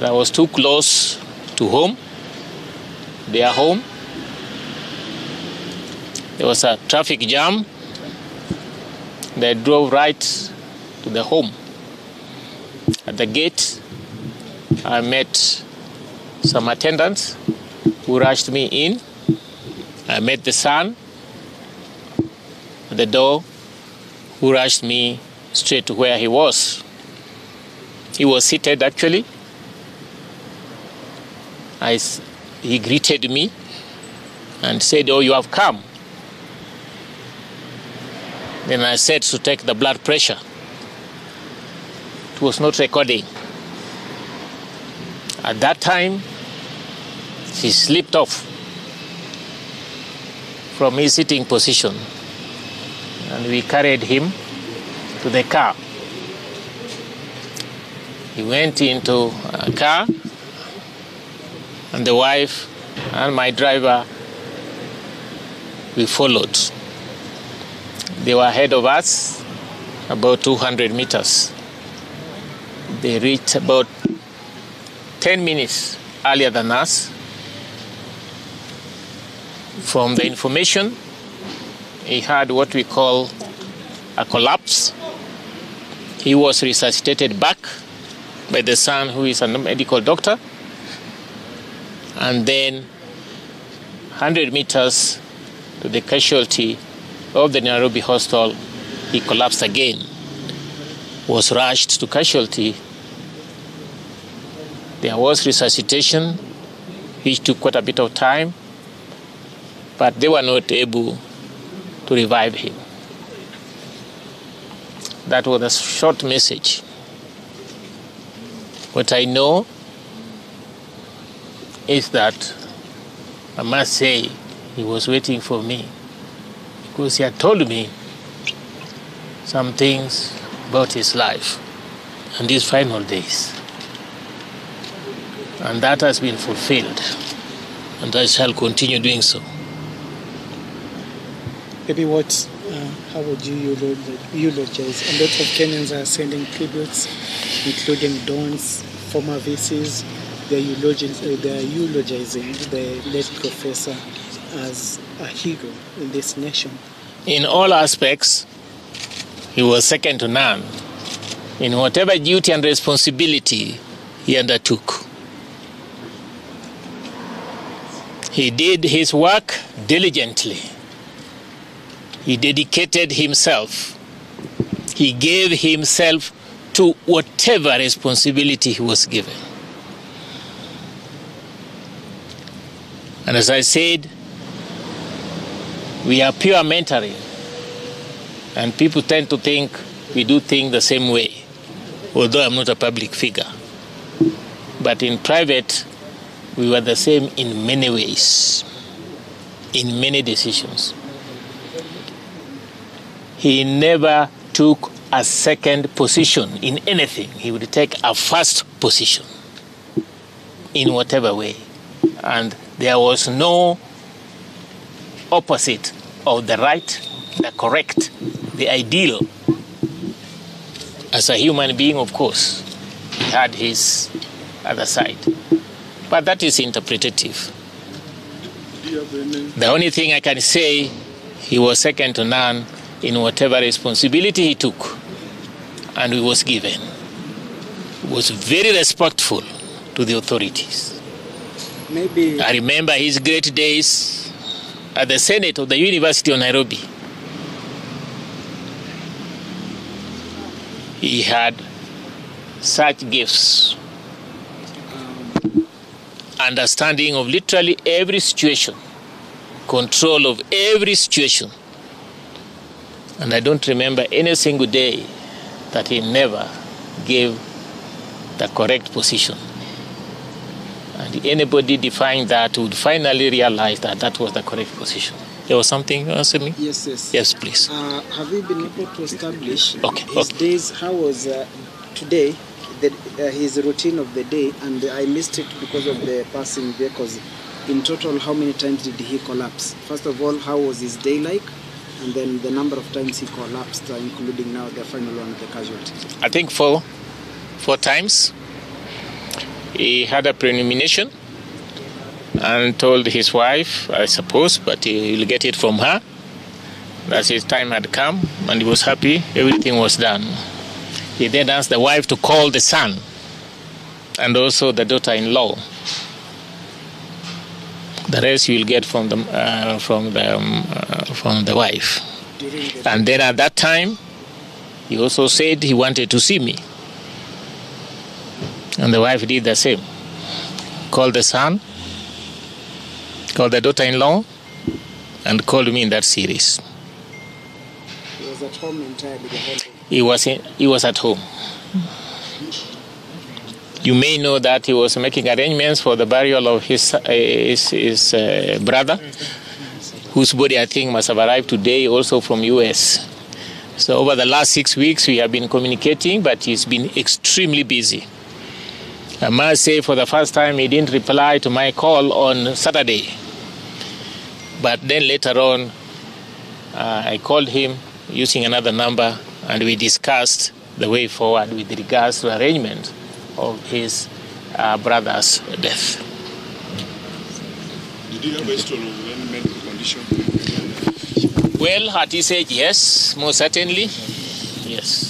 I was too close to home, their home. There was a traffic jam. They drove right to the home. At the gate, I met some attendants who rushed me in. I met the son at the door who rushed me straight to where he was. He was seated, actually. He greeted me and said, "Oh, you have come." Then I said to take the blood pressure. It was not recording. At that time, he slipped off from his sitting position, and we carried him to the car. He went into a car, and the wife and my driver, we followed. They were ahead of us about 200 meters. They reached about 10 minutes earlier than us. From the information, he had what we call a collapse. He was resuscitated back by the son, who is a medical doctor. And then 100 meters to the casualty of the Nairobi hospital, he collapsed again, was rushed to casualty. There was resuscitation, which took quite a bit of time, but they were not able to revive him. That was a short message. What I know is that I must say he was waiting for me, because he had told me some things about his life and his final days. And that has been fulfilled, and I shall continue doing so. Maybe how would you eulogize? A lot of Kenyans are sending tributes, including Don's former VCs. They're eulogizing the late professor as a hero in this nation. In all aspects, he was second to none in whatever duty and responsibility he undertook. He did his work diligently. He dedicated himself. He gave himself to whatever responsibility he was given. And as I said, we are pure mentoring. And people tend to think we do things the same way, although I'm not a public figure. But in private, we were the same in many ways, in many decisions. He never took a second position in anything. He would take a first position in whatever way. And there was no opposite of the right, the correct, the ideal. As a human being, of course, he had his other side. But that is interpretative. The only thing I can say, he was second to none in whatever responsibility he took and he was given. He was very respectful to the authorities. Maybe I remember his great days at the Senate of the University of Nairobi. He had such gifts, understanding of literally every situation, control of every situation. And I don't remember any single day that he never gave the correct position. And anybody defying that would finally realize that that was the correct position. There was something you asked me? Yes. Yes, please. Have you been able to establish his days? How was today, his routine of the day? And I missed it because of the passing vehicles. In total, how many times did he collapse? First of all, how was his day like? And then the number of times he collapsed, including now the final one, the casualty. I think four times. he had a premonition and told his wife, I suppose, but he will get it from her, that his time had come, and he was happy, everything was done. He then asked the wife to call the son and also the daughter-in-law. The rest you will get from the wife. And then at that time, he also said he wanted to see me. And the wife did the same. Called the son, called the daughter-in-law, and called me in that series. He was at home entirely the whole day? He was at home. You may know that he was making arrangements for the burial of his brother, whose body I think must have arrived today also from US. So over the last 6 weeks we have been communicating, but he's been extremely busy. I must say for the first time he didn't reply to my call on Saturday. But then later on I called him using another number and we discussed the way forward with regards to arrangement of his brother's death. Did you have a history of any medical condition? Well, at his age, yes, most certainly, yes.